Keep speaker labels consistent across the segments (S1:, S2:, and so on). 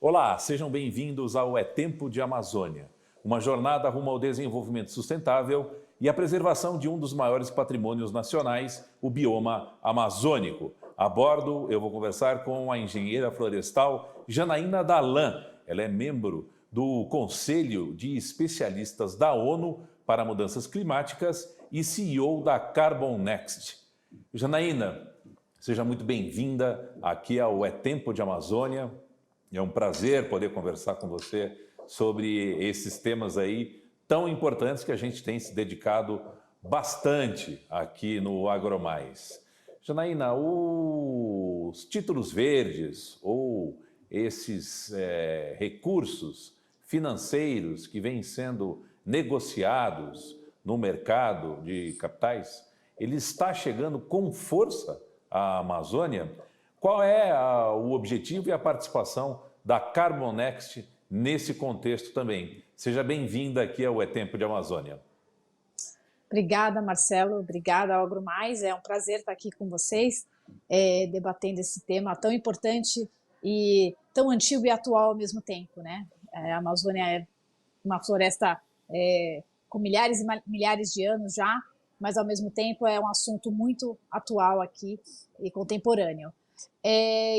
S1: Olá, sejam bem-vindos ao É Tempo de Amazônia, uma jornada rumo ao desenvolvimento sustentável e à preservação de um dos maiores patrimônios nacionais, o bioma amazônico. A bordo, eu vou conversar com a engenheira florestal Janaína Dalan. Ela é membro do Conselho de Especialistas da ONU para Mudanças Climáticas e CEO da Carbon Next. Janaína, seja muito bem-vinda aqui ao É Tempo de Amazônia. É um prazer poder conversar com você sobre esses temas aí tão importantes que a gente tem se dedicado bastante aqui no AgroMais. Janaína, os títulos verdes ou esses recursos financeiros que vêm sendo negociados no mercado de capitais, ele está chegando com força à Amazônia? Qual é o objetivo e a participação da Carbon Next nesse contexto também? Seja bem-vinda aqui ao É Tempo de Amazônia.
S2: Obrigada, Marcelo. Obrigada, AgroMais. É um prazer estar aqui com vocês, debatendo esse tema tão importante e tão antigo e atual ao mesmo tempo, né? A Amazônia é uma floresta com milhares e milhares de anos já, mas ao mesmo tempo é um assunto muito atual aqui e contemporâneo.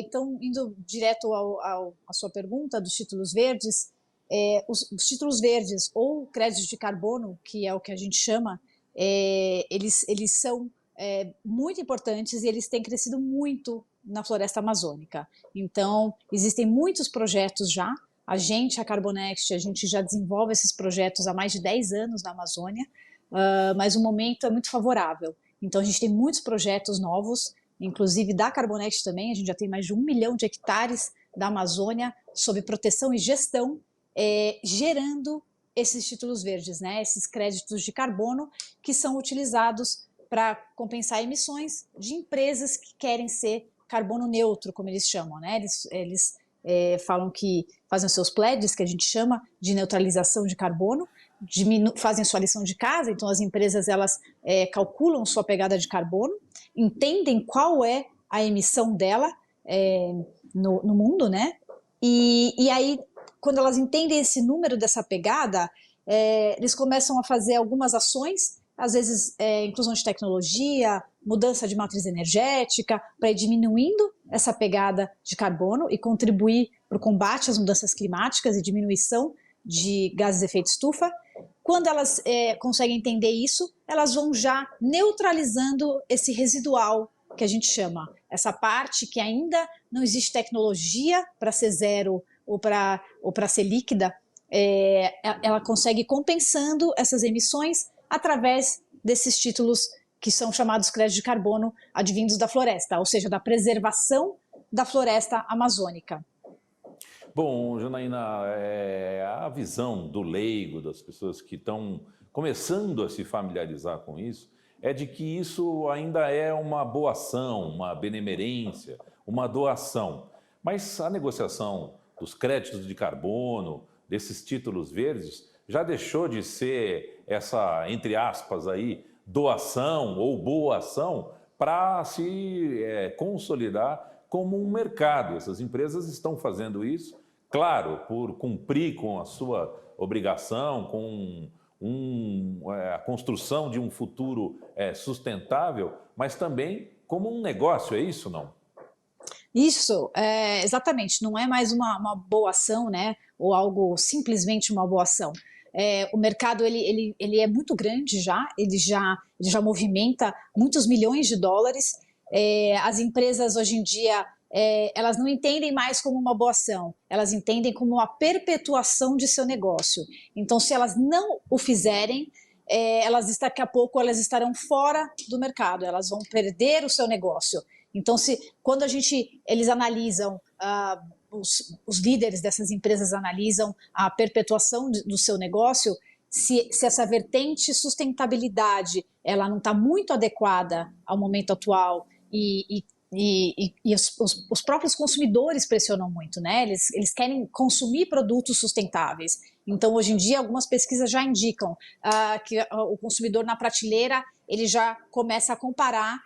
S2: Então, indo direto à sua pergunta dos títulos verdes, os títulos verdes ou créditos de carbono, que é o que a gente chama, eles são muito importantes e eles têm crescido muito na floresta amazônica. Então, existem muitos projetos já. A Carbon Next, a gente já desenvolve esses projetos há mais de 10 anos na Amazônia, mas o momento é muito favorável. Então, a gente tem muitos projetos novos, inclusive da Carbon Next também. A gente já tem mais de 1 milhão de hectares da Amazônia sob proteção e gestão, gerando esses títulos verdes, né? Esses créditos de carbono que são utilizados para compensar emissões de empresas que querem ser carbono neutro, como eles chamam, né? Eles falam que fazem os seus pledges, que a gente chama de neutralização de carbono, fazem sua lição de casa. Então as empresas elas calculam sua pegada de carbono, entendem qual é a emissão dela no mundo, né? E aí, quando elas entendem esse número dessa pegada, eles começam a fazer algumas ações, às vezes inclusão de tecnologia, mudança de matriz energética, para ir diminuindo essa pegada de carbono e contribuir para o combate às mudanças climáticas e diminuição de gases de efeito estufa. Quando elas conseguem entender isso, elas vão já neutralizando esse residual que a gente chama, essa parte que ainda não existe tecnologia para ser zero ou para ser líquida, ela consegue ir compensando essas emissões através desses títulos que são chamados créditos de carbono advindos da floresta, ou seja, da preservação da floresta amazônica.
S1: Bom, Janaína, a visão do leigo, das pessoas que estão começando a se familiarizar com isso, é de que isso ainda é uma boa ação, uma benemerência, uma doação. Mas a negociação dos créditos de carbono, desses títulos verdes, já deixou de ser essa, entre aspas, aí, doação ou boa ação para se consolidar como um mercado. Essas empresas estão fazendo isso, claro, por cumprir com a sua obrigação, com a construção de um futuro sustentável, mas também como um negócio, é isso, não?
S2: Isso, exatamente, não é mais uma boa ação, né, ou algo simplesmente uma boa ação. O mercado ele é muito grande já, ele já movimenta muitos milhões de dólares. As empresas hoje em dia elas não entendem mais como uma boa ação, elas entendem como uma perpetuação de seu negócio. Então, se elas não o fizerem, daqui a pouco elas estarão fora do mercado, elas vão perder o seu negócio. Então, quando eles analisam, os líderes dessas empresas analisam a perpetuação do seu negócio, se essa vertente sustentabilidade ela não está muito adequada ao momento atual e os próprios consumidores pressionam muito, né? Eles querem consumir produtos sustentáveis. Então, hoje em dia, algumas pesquisas já indicam que o consumidor na prateleira ele já começa a comparar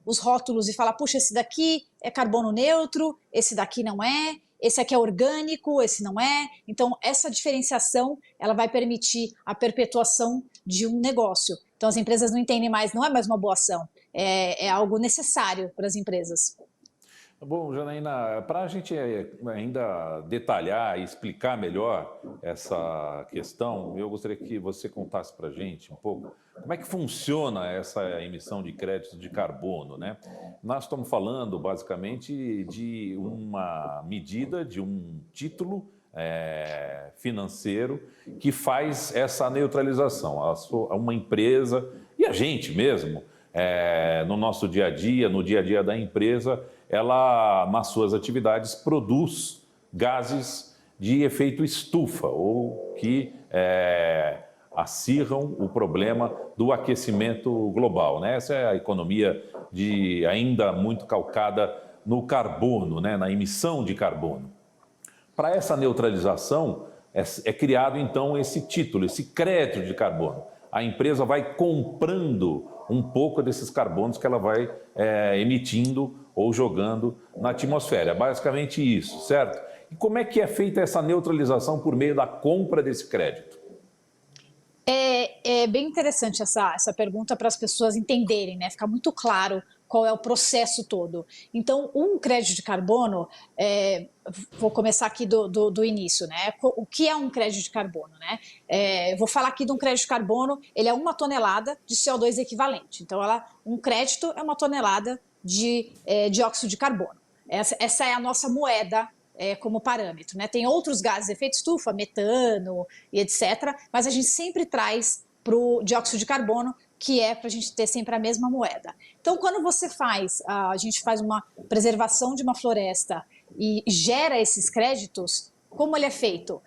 S2: os rótulos e fala, puxa, esse daqui é carbono neutro, esse daqui não é, esse aqui é orgânico, esse não é. Então, essa diferenciação ela vai permitir a perpetuação de um negócio. Então, as empresas não entendem mais, não é mais uma boa ação, é algo necessário para as empresas.
S1: Bom, Janaína, para a gente ainda detalhar e explicar melhor essa questão, eu gostaria que você contasse para a gente um pouco como é que funciona essa emissão de créditos de carbono, né? Nós estamos falando basicamente de uma medida, de um título financeiro que faz essa neutralização. Uma empresa e a gente mesmo, no nosso dia a dia, no dia a dia da empresa, ela, nas suas atividades, produz gases de efeito estufa, ou que acirram o problema do aquecimento global, né? Essa é a economia ainda muito calcada no carbono, né? Na emissão de carbono. Para essa neutralização, é criado, então, esse título, esse crédito de carbono. A empresa vai comprando um pouco desses carbonos que ela vai emitindo ou jogando na atmosfera. É basicamente isso, certo? E como é que é feita essa neutralização por meio da compra desse crédito?
S2: É bem interessante essa pergunta para as pessoas entenderem, né? Ficar muito claro qual é o processo todo. Então, um crédito de carbono, vou começar aqui do início, né? O que é um crédito de carbono, né? Vou falar aqui de um crédito de carbono, ele é 1 tonelada de CO2 equivalente. Então, um crédito é 1 tonelada de dióxido de carbono. Essa é a nossa moeda como parâmetro, né? Tem outros gases de efeito estufa, metano e etc., mas a gente sempre traz para o dióxido de carbono, que é para a gente ter sempre a mesma moeda. Então, quando a gente faz uma preservação de uma floresta e gera esses créditos, como ele é feito?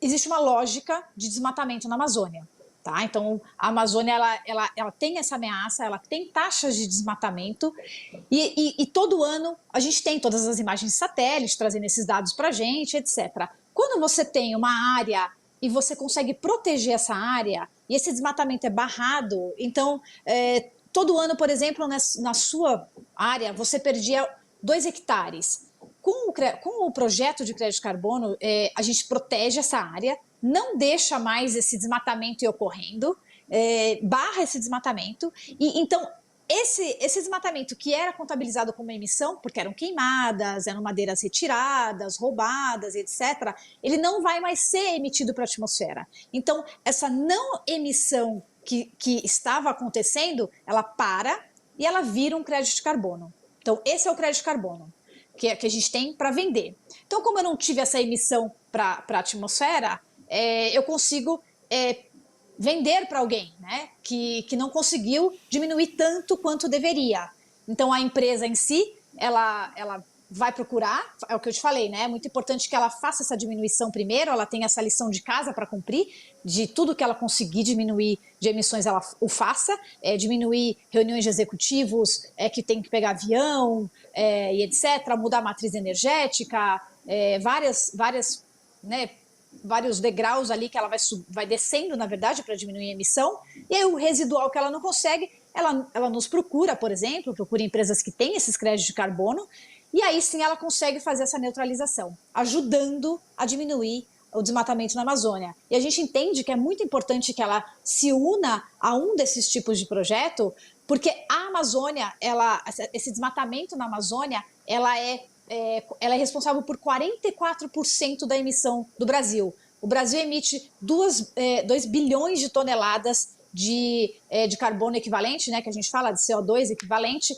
S2: Existe uma lógica de desmatamento na Amazônia. Tá? Então, a Amazônia ela tem essa ameaça, ela tem taxas de desmatamento e todo ano a gente tem todas as imagens de satélite trazendo esses dados para a gente, etc. Quando você tem uma área e você consegue proteger essa área e esse desmatamento é barrado, então, todo ano, por exemplo, na sua área, você perdia 2 hectares. Com o projeto de crédito de carbono, a gente protege essa área, não deixa mais esse desmatamento ir ocorrendo, barra esse desmatamento, e então esse desmatamento que era contabilizado como emissão, porque eram queimadas, eram madeiras retiradas, roubadas, etc., ele não vai mais ser emitido para a atmosfera. Então, essa não emissão que estava acontecendo, ela para e ela vira um crédito de carbono. Então, esse é o crédito de carbono que a gente tem para vender. Então, como eu não tive essa emissão para a atmosfera, eu consigo vender para alguém, né, que não conseguiu diminuir tanto quanto deveria. Então, a empresa em si, ela vai procurar, é o que eu te falei, né? É muito importante que ela faça essa diminuição primeiro, ela tem essa lição de casa para cumprir, de tudo que ela conseguir diminuir de emissões, ela o faça, diminuir reuniões de executivos que tem que pegar avião e etc., mudar a matriz energética, vários degraus ali que ela vai descendo, na verdade, para diminuir a emissão, e aí o residual que ela não consegue, ela nos procura, por exemplo, procura empresas que têm esses créditos de carbono, e aí sim ela consegue fazer essa neutralização, ajudando a diminuir o desmatamento na Amazônia. E a gente entende que é muito importante que ela se una a um desses tipos de projeto, porque a Amazônia, esse desmatamento na Amazônia, ela é responsável por 44% da emissão do Brasil. O Brasil emite 2 bilhões de toneladas de carbono equivalente, né, que a gente fala de CO2 equivalente,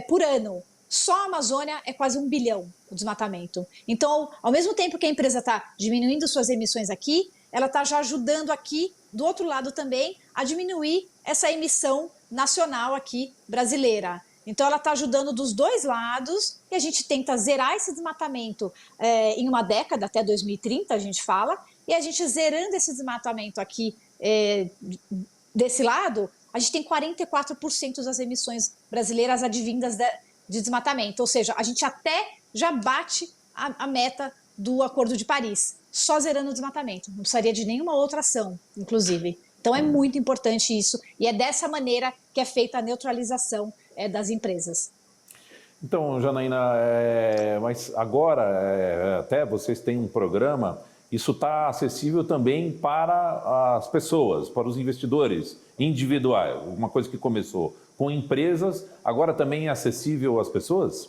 S2: por ano. Só a Amazônia é quase 1 bilhão o desmatamento. Então, ao mesmo tempo que a empresa está diminuindo suas emissões aqui, ela está já ajudando aqui, do outro lado também, a diminuir essa emissão nacional aqui brasileira. Então, ela está ajudando dos dois lados e a gente tenta zerar esse desmatamento em uma década, até 2030, a gente fala, e a gente zerando esse desmatamento aqui desse lado, a gente tem 44% das emissões brasileiras advindas de desmatamento, ou seja, a gente até já bate a meta do Acordo de Paris, só zerando o desmatamento, não precisaria de nenhuma outra ação, inclusive. Então é muito importante isso, e é dessa maneira que é feita a neutralização das empresas.
S1: Então, Janaína, mas agora até vocês têm um programa, isso está acessível também para as pessoas, para os investidores individuais, uma coisa que começou com empresas, agora também é acessível às pessoas?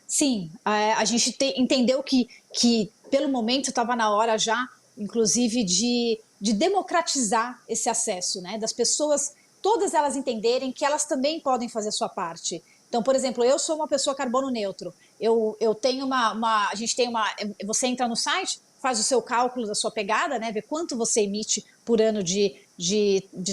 S2: Sim, a gente entendeu que pelo momento estava na hora já, inclusive, de democratizar esse acesso, né? Das pessoas, todas elas entenderem que elas também podem fazer a sua parte. Então, por exemplo, eu sou uma pessoa carbono neutro. Eu tenho a gente tem você entra no site, faz o seu cálculo da sua pegada, né? Vê quanto você emite por ano de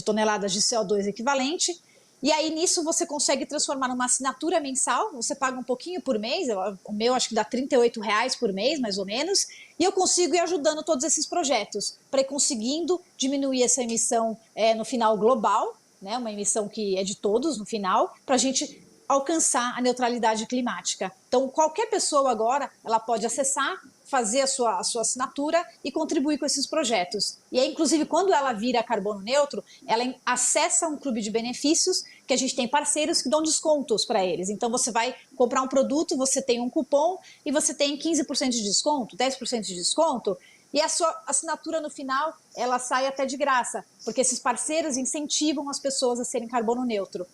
S2: toneladas de CO2 equivalente. E aí, nisso, você consegue transformar numa assinatura mensal, você paga um pouquinho por mês, o meu acho que dá R$ 38 por mês, mais ou menos, e eu consigo ir ajudando todos esses projetos, para ir conseguindo diminuir essa emissão no final global, né, uma emissão que é de todos no final, para a gente alcançar a neutralidade climática. Então, qualquer pessoa agora, ela pode acessar, fazer a sua assinatura e contribuir com esses projetos. E aí, inclusive, quando ela vira carbono neutro, ela acessa um clube de benefícios que a gente tem parceiros que dão descontos para eles. Então, você vai comprar um produto, você tem um cupom e você tem 15% de desconto, 10% de desconto, e a sua assinatura no final, ela sai até de graça, porque esses parceiros incentivam as pessoas a serem carbono neutro.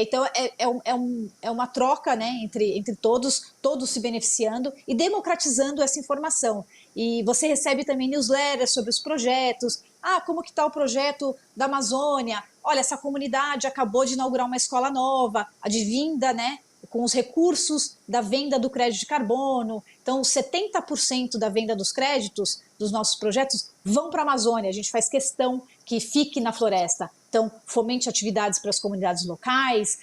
S2: Então, é uma troca, né, entre todos se beneficiando e democratizando essa informação. E você recebe também newsletters sobre os projetos. Como que está o projeto da Amazônia? Olha, essa comunidade acabou de inaugurar uma escola nova, advinda, né, com os recursos da venda do crédito de carbono. Então, 70% da venda dos créditos dos nossos projetos vão para a Amazônia. A gente faz questão que fique na floresta. Então, fomente atividades para as comunidades locais,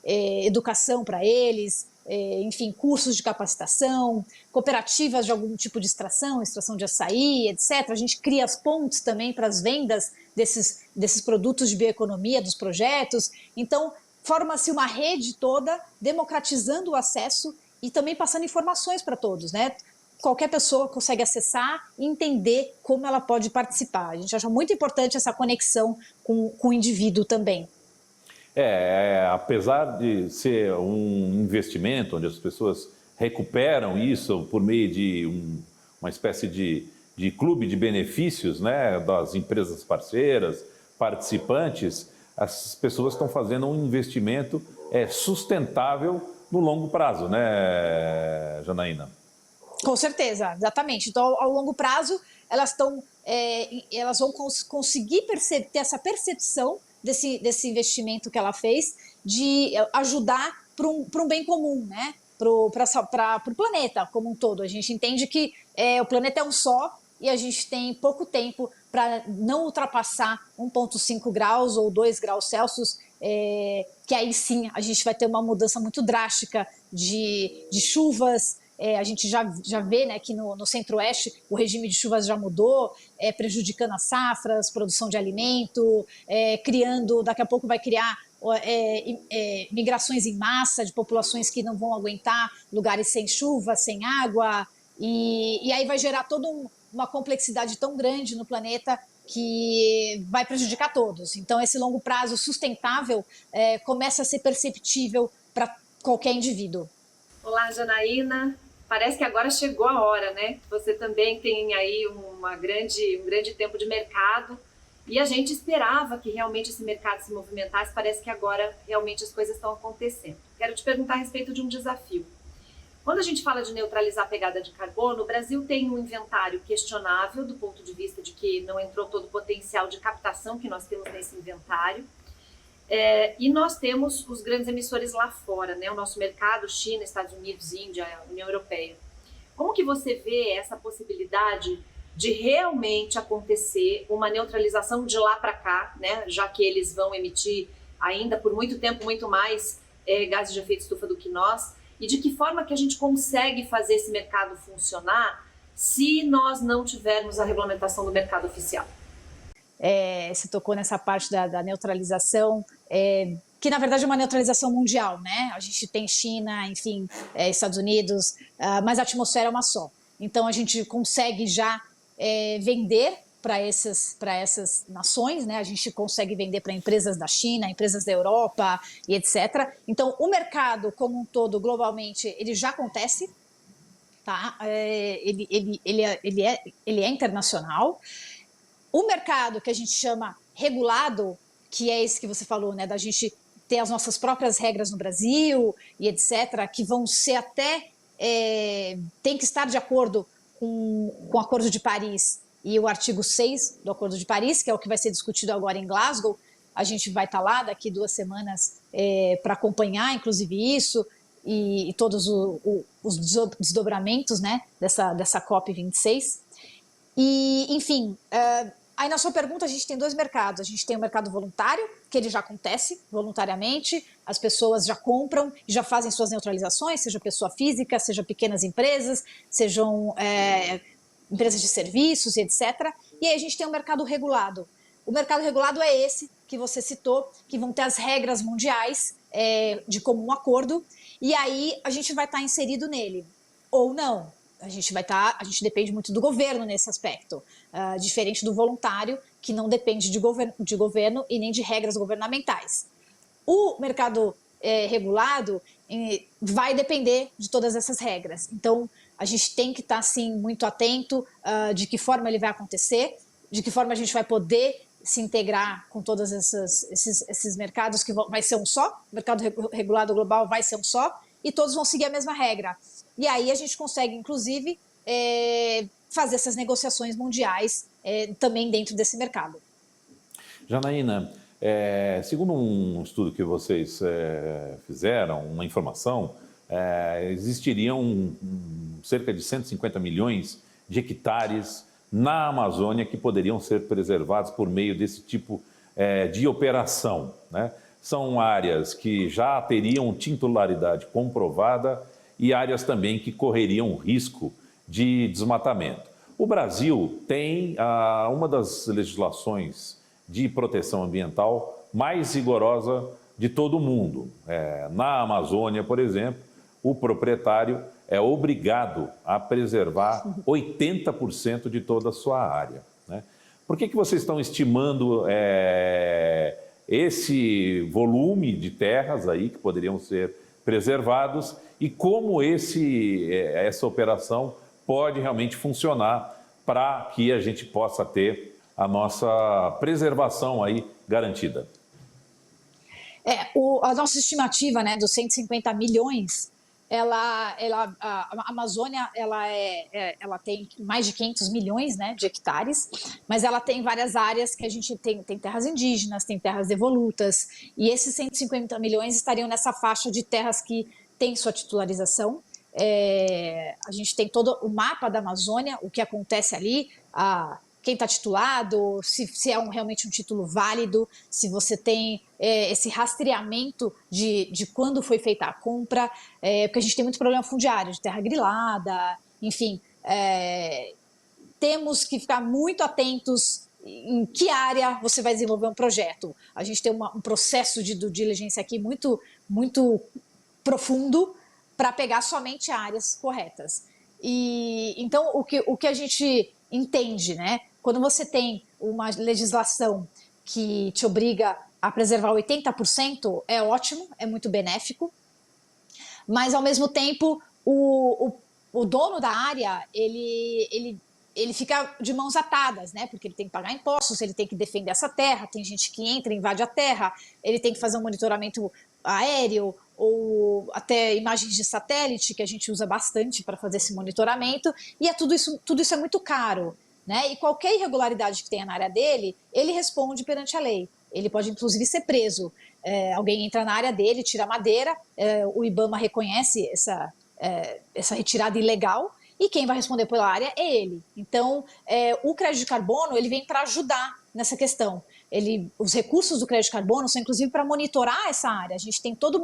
S2: educação para eles, enfim, cursos de capacitação, cooperativas de algum tipo de extração de açaí, etc. A gente cria as pontes também para as vendas desses produtos de bioeconomia, dos projetos. Então, forma-se uma rede toda, democratizando o acesso e também passando informações para todos, né? Qualquer pessoa consegue acessar e entender como ela pode participar. A gente acha muito importante essa conexão com o indivíduo também.
S1: Apesar de ser um investimento onde as pessoas recuperam isso por meio de uma espécie de clube de benefícios, né, das empresas parceiras, participantes, as pessoas estão fazendo um investimento sustentável no longo prazo, né, Janaína?
S2: Com certeza, exatamente. Então, ao longo prazo, elas vão conseguir ter essa percepção desse investimento que ela fez, de ajudar para um bem comum, né? Para o planeta como um todo. A gente entende que o planeta é um só e a gente tem pouco tempo para não ultrapassar 1,5 graus ou 2 graus Celsius, que aí sim a gente vai ter uma mudança muito drástica de chuvas. A gente já vê, né, que no Centro-Oeste o regime de chuvas já mudou, prejudicando as safras, produção de alimento, daqui a pouco vai criar migrações em massa de populações que não vão aguentar lugares sem chuva, sem água, e aí vai gerar toda uma complexidade tão grande no planeta que vai prejudicar todos. Então, esse longo prazo sustentável começa a ser perceptível para qualquer indivíduo.
S3: Olá, Janaína. Parece que agora chegou a hora, né? Você também tem aí um grande tempo de mercado e a gente esperava que realmente esse mercado se movimentasse. Parece que agora realmente as coisas estão acontecendo. Quero te perguntar a respeito de um desafio. Quando a gente fala de neutralizar a pegada de carbono, o Brasil tem um inventário questionável do ponto de vista de que não entrou todo o potencial de captação que nós temos nesse inventário. E nós temos os grandes emissores lá fora, né? O nosso mercado, China, Estados Unidos, Índia, União Europeia. Como que você vê essa possibilidade de realmente acontecer uma neutralização de lá para cá, né? Já que eles vão emitir ainda por muito tempo muito mais gases de efeito estufa do que nós, e de que forma que a gente consegue fazer esse mercado funcionar se nós não tivermos a regulamentação do mercado oficial?
S2: Você tocou nessa parte da neutralização, que na verdade é uma neutralização mundial, né? A gente tem China, enfim, Estados Unidos, mas a atmosfera é uma só. Então a gente consegue já vender essas nações, né? A gente consegue vender para empresas da China, empresas da Europa e etc. Então, o mercado como um todo, globalmente, ele já acontece, tá? Ele é internacional. O mercado que a gente chama regulado, que é esse que você falou, né? Da gente ter as nossas próprias regras no Brasil e etc., que vão ser até... tem que estar de acordo com o Acordo de Paris e o artigo 6 do Acordo de Paris, que é o que vai ser discutido agora em Glasgow. A gente vai estar lá daqui 2 semanas para acompanhar, inclusive, isso e todos os desdobramentos, né, dessa COP26. E, enfim, aí na sua pergunta a gente tem 2 mercados. A gente tem o mercado voluntário, que ele já acontece voluntariamente, as pessoas já compram, já fazem suas neutralizações, seja pessoa física, seja pequenas empresas, sejam empresas de serviços e etc. E aí a gente tem o mercado regulado. O mercado regulado é esse que você citou, que vão ter as regras mundiais de comum acordo, e aí a gente vai estar inserido nele, ou não. A gente depende muito do governo nesse aspecto, diferente do voluntário, que não depende de governo e nem de regras governamentais. O mercado regulado vai depender de todas essas regras. Então, a gente tem que estar, sim, muito atento de que forma ele vai acontecer, de que forma a gente vai poder se integrar com todos esses mercados, que vai ser um só, o mercado regulado global vai ser um só, e todos vão seguir a mesma regra. E aí a gente consegue, inclusive, fazer essas negociações mundiais também dentro desse mercado.
S1: Janaína, segundo um estudo que vocês fizeram, uma informação, existiriam cerca de 150 milhões de hectares na Amazônia que poderiam ser preservados por meio desse tipo de operação, né? São áreas que já teriam titularidade comprovada e áreas também que correriam risco de desmatamento. O Brasil tem uma das legislações de proteção ambiental mais rigorosa de todo o mundo. Na Amazônia, por exemplo, o proprietário é obrigado a preservar 80% de toda a sua área, né? Por que vocês estão estimando esse volume de terras aí que poderiam ser preservados e como essa operação pode realmente funcionar para que a gente possa ter a nossa preservação aí garantida?
S2: A nossa estimativa, né, dos 150 milhões, a Amazônia ela tem mais de 500 milhões, né, de hectares, mas ela tem várias áreas que a gente tem terras indígenas, tem terras devolutas, e esses 150 milhões estariam nessa faixa de terras que tem sua titularização. A gente tem todo o mapa da Amazônia, o que acontece ali, quem está titulado, se é realmente um título válido, se você tem esse rastreamento de quando foi feita a compra, porque a gente tem muito problema fundiário, de terra grilada, enfim. Temos que ficar muito atentos em que área você vai desenvolver um projeto. A gente tem um processo de due diligence aqui muito, muito profundo para pegar somente áreas corretas. Então, o que a gente entende, né? Quando você tem uma legislação que te obriga a preservar 80%, é ótimo, é muito benéfico, mas, ao mesmo tempo, o dono da área, ele fica de mãos atadas, né? Porque ele tem que pagar impostos, ele tem que defender essa terra, tem gente que entra e invade a terra, ele tem que fazer um monitoramento aéreo ou até imagens de satélite, que a gente usa bastante para fazer esse monitoramento, e tudo isso é muito caro, né? E qualquer irregularidade que tenha na área dele, ele responde perante a lei. Ele pode, inclusive, ser preso. Alguém entra na área dele, tira a madeira, o IBAMA reconhece essa retirada ilegal, e quem vai responder pela área é ele. Então, o crédito de carbono ele vem para ajudar nessa questão. Os recursos do crédito de carbono são, inclusive, para monitorar essa área. A gente tem toda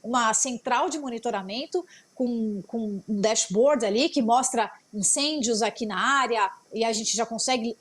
S2: uma central de monitoramento com um dashboard ali que mostra incêndios aqui na área, e a gente já consegue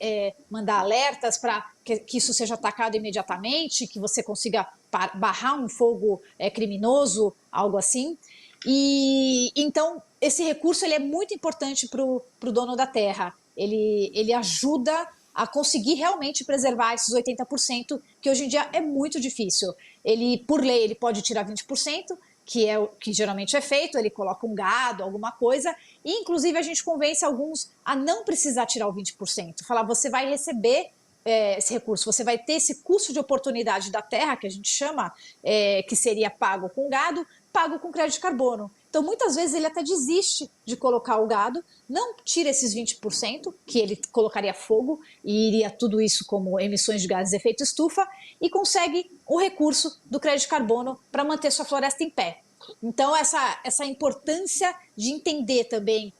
S2: mandar alertas para que isso seja atacado imediatamente, que você consiga barrar um fogo criminoso, algo assim. E então esse recurso ele é muito importante para o dono da terra. Ele ajuda a conseguir realmente preservar esses 80%, que hoje em dia é muito difícil. Ele, por lei, ele pode tirar 20%, que é o que geralmente é feito, ele coloca um gado, alguma coisa, e inclusive a gente convence alguns a não precisar tirar o 20%. Falar, você vai receber esse recurso, você vai ter esse custo de oportunidade da terra, que a gente chama, que seria pago com gado, pago com crédito de carbono. Então, muitas vezes, ele até desiste de colocar o gado, não tira esses 20%, que ele colocaria fogo e iria tudo isso como emissões de gases de efeito estufa, e consegue o recurso do crédito de carbono para manter sua floresta em pé. Então, essa importância de entender também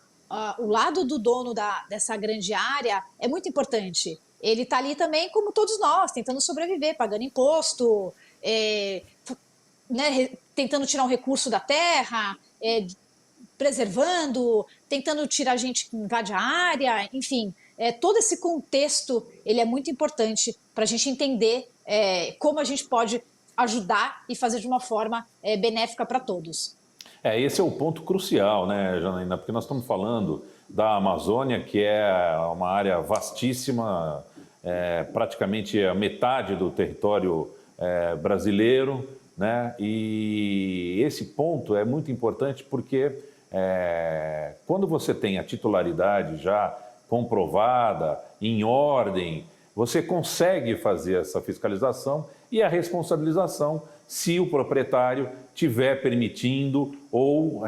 S2: o lado do dono dessa grande área é muito importante. Ele está ali também, como todos nós, tentando sobreviver, pagando imposto, né, tentando tirar um recurso da terra, preservando, tentando tirar gente que invade a área, enfim, todo esse contexto ele é muito importante para a gente entender como a gente pode ajudar e fazer de uma forma benéfica para todos.
S1: Esse é o ponto crucial, né, Janaína? Porque nós estamos falando da Amazônia, que é uma área vastíssima, praticamente a metade do território brasileiro, né? E esse ponto é muito importante porque quando você tem a titularidade já comprovada, em ordem, você consegue fazer essa fiscalização e a responsabilização se o proprietário estiver permitindo ou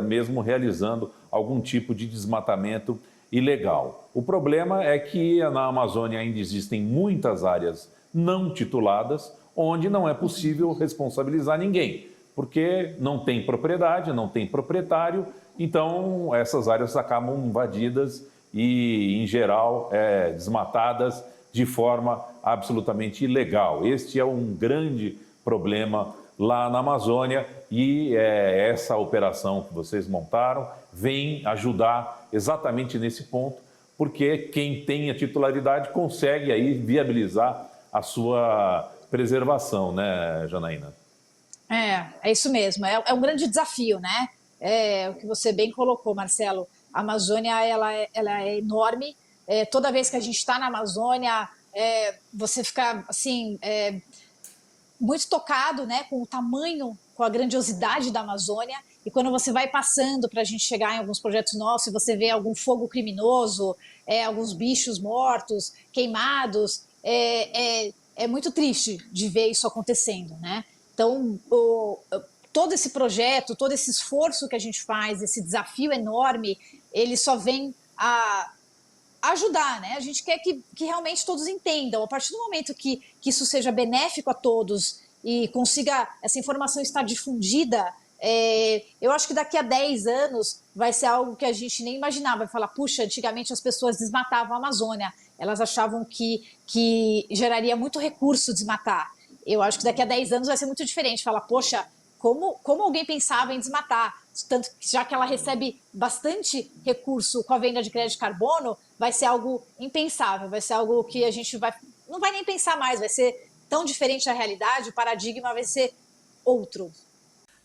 S1: mesmo realizando algum tipo de desmatamento ilegal. O problema é que na Amazônia ainda existem muitas áreas não tituladas, onde não é possível responsabilizar ninguém, porque não tem propriedade, não tem proprietário, então essas áreas acabam invadidas e, em geral, desmatadas de forma absolutamente ilegal. Este é um grande problema lá na Amazônia e essa operação que vocês montaram vem ajudar exatamente nesse ponto, porque quem tem a titularidade consegue aí viabilizar a sua preservação, né, Janaína?
S2: É isso mesmo, é um grande desafio, né? O que você bem colocou, Marcelo. A Amazônia ela é enorme. Toda vez que a gente está na Amazônia, você fica assim muito tocado, né, com o tamanho, com a grandiosidade da Amazônia. E quando você vai passando para a gente chegar em alguns projetos nossos, você vê algum fogo criminoso, alguns bichos mortos, queimados, é muito triste de ver isso acontecendo, né? Então, todo esse projeto, todo esse esforço que a gente faz, esse desafio enorme, ele só vem a ajudar, né? A gente quer que realmente todos entendam. A partir do momento que isso seja benéfico a todos e consiga essa informação estar difundida, eu acho que daqui a 10 anos vai ser algo que a gente nem imaginava. Vai falar, puxa, antigamente as pessoas desmatavam a Amazônia, elas achavam que geraria muito recurso desmatar. Eu acho que daqui a 10 anos vai ser muito diferente. Falar, poxa, como alguém pensava em desmatar? Tanto que já que ela recebe bastante recurso com a venda de crédito de carbono, vai ser algo impensável, vai ser algo que a gente não vai nem pensar mais, vai ser tão diferente a realidade, o paradigma vai ser outro.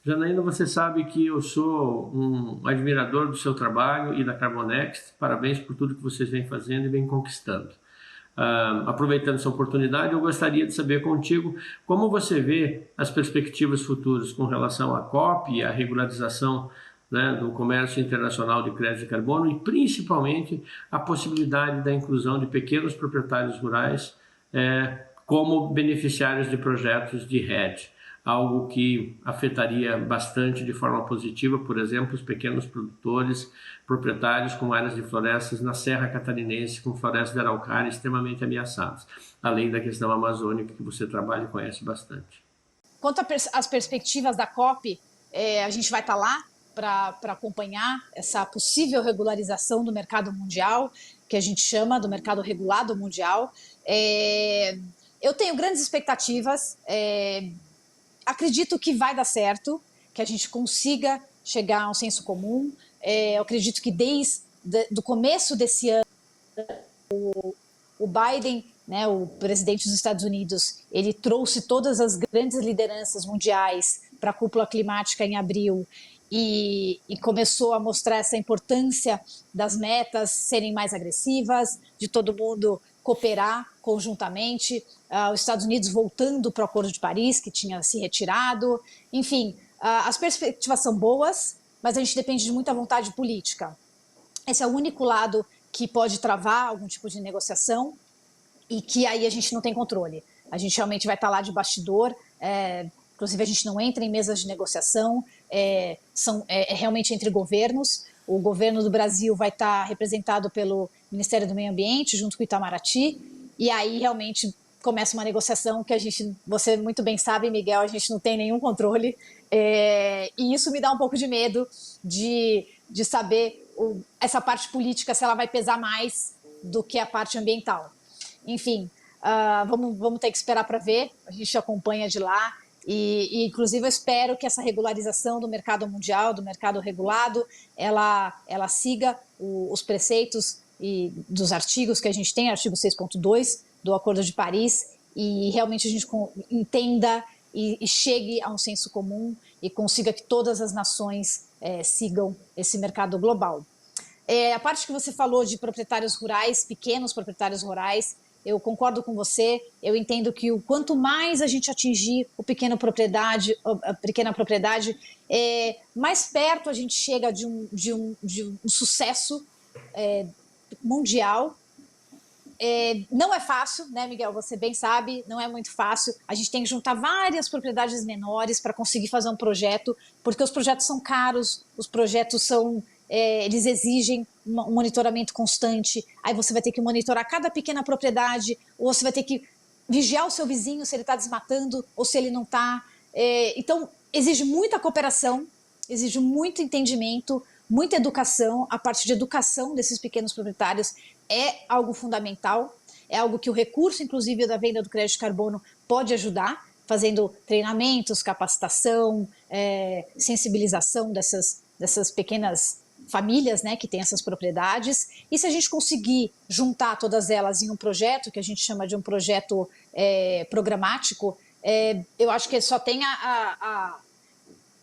S4: Janaína, você sabe que eu sou um admirador do seu trabalho e da Carbonext. Parabéns por tudo que vocês vêm fazendo e vêm conquistando. Aproveitando essa oportunidade, eu gostaria de saber contigo como você vê as perspectivas futuras com relação à COP e à regularização, né, do comércio internacional de crédito de carbono e principalmente a possibilidade da inclusão de pequenos proprietários rurais como beneficiários de projetos de REDD, algo que afetaria bastante de forma positiva, por exemplo, os pequenos produtores, proprietários com áreas de florestas na Serra Catarinense, com florestas de araucária extremamente ameaçadas, além da questão amazônica que você trabalha e conhece bastante.
S2: Quanto às perspectivas da COP, a gente vai estar lá para acompanhar essa possível regularização do mercado mundial, que a gente chama do mercado regulado mundial. Eu tenho grandes expectativas, acredito que vai dar certo, que a gente consiga chegar a um senso comum. Eu acredito que desde o começo desse ano, o Biden, né, o presidente dos Estados Unidos, ele trouxe todas as grandes lideranças mundiais para a cúpula climática em abril e começou a mostrar essa importância das metas serem mais agressivas, de todo mundo cooperar conjuntamente, os Estados Unidos voltando para o Acordo de Paris, que tinha se retirado. Enfim, as perspectivas são boas, mas a gente depende de muita vontade política. Esse é o único lado que pode travar algum tipo de negociação e que aí a gente não tem controle. A gente realmente vai estar lá de bastidor, inclusive a gente não entra em mesas de negociação, é realmente entre governos. O governo do Brasil vai estar representado pelo Ministério do Meio Ambiente, junto com o Itamaraty, e aí realmente começa uma negociação que você muito bem sabe, Miguel, a gente não tem nenhum controle, e isso me dá um pouco de medo de saber essa parte política, se ela vai pesar mais do que a parte ambiental. Enfim, vamos ter que esperar para ver, a gente acompanha de lá, e inclusive eu espero que essa regularização do mercado mundial, do mercado regulado, ela siga os preceitos e dos artigos que a gente tem, artigo 6.2 do Acordo de Paris, e realmente a gente entenda e chegue a um senso comum e consiga que todas as nações sigam esse mercado global. A parte que você falou de proprietários rurais, pequenos proprietários rurais, eu concordo com você, eu entendo que quanto mais a gente atingir a pequena propriedade, mais perto a gente chega de um sucesso mundial. Não é fácil, né, Miguel? Você bem sabe, não é muito fácil. A gente tem que juntar várias propriedades menores para conseguir fazer um projeto, porque os projetos são caros, os projetos eles exigem um monitoramento constante. Aí você vai ter que monitorar cada pequena propriedade, ou você vai ter que vigiar o seu vizinho se ele está desmatando ou se ele não está. Então, exige muita cooperação, exige muito entendimento, muita educação. A parte de educação desses pequenos proprietários é algo fundamental, é algo que o recurso, inclusive, da venda do crédito de carbono pode ajudar, fazendo treinamentos, capacitação, sensibilização dessas pequenas famílias, né, que têm essas propriedades. E se a gente conseguir juntar todas elas em um projeto, que a gente chama de um projeto programático, eu acho que só tem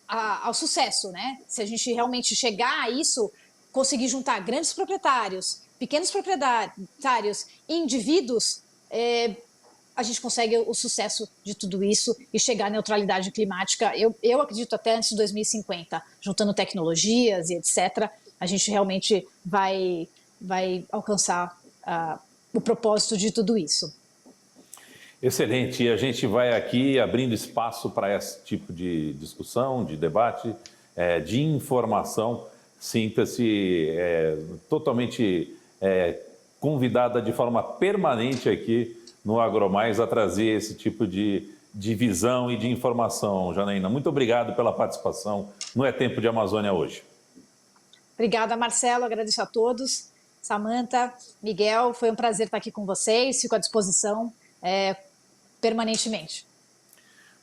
S2: ao sucesso, né? Se a gente realmente chegar a isso, conseguir juntar grandes proprietários, pequenos proprietários e indivíduos, a gente consegue o sucesso de tudo isso e chegar à neutralidade climática. Eu acredito até antes de 2050, juntando tecnologias e etc., a gente realmente vai alcançar o propósito de tudo isso.
S1: Excelente, e a gente vai aqui abrindo espaço para esse tipo de discussão, de debate, de informação. Sinta-se totalmente convidada de forma permanente aqui no AgroMais a trazer esse tipo de visão e de informação. Janaína, muito obrigado pela participação no É Tempo de Amazônia hoje.
S2: Obrigada, Marcelo, agradeço a todos. Samantha, Miguel, foi um prazer estar aqui com vocês, fico à disposição permanentemente.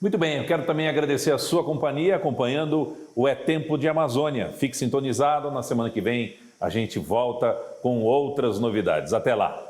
S1: Muito bem, eu quero também agradecer a sua companhia acompanhando o É Tempo de Amazônia. Fique sintonizado, na semana que vem a gente volta com outras novidades. Até lá!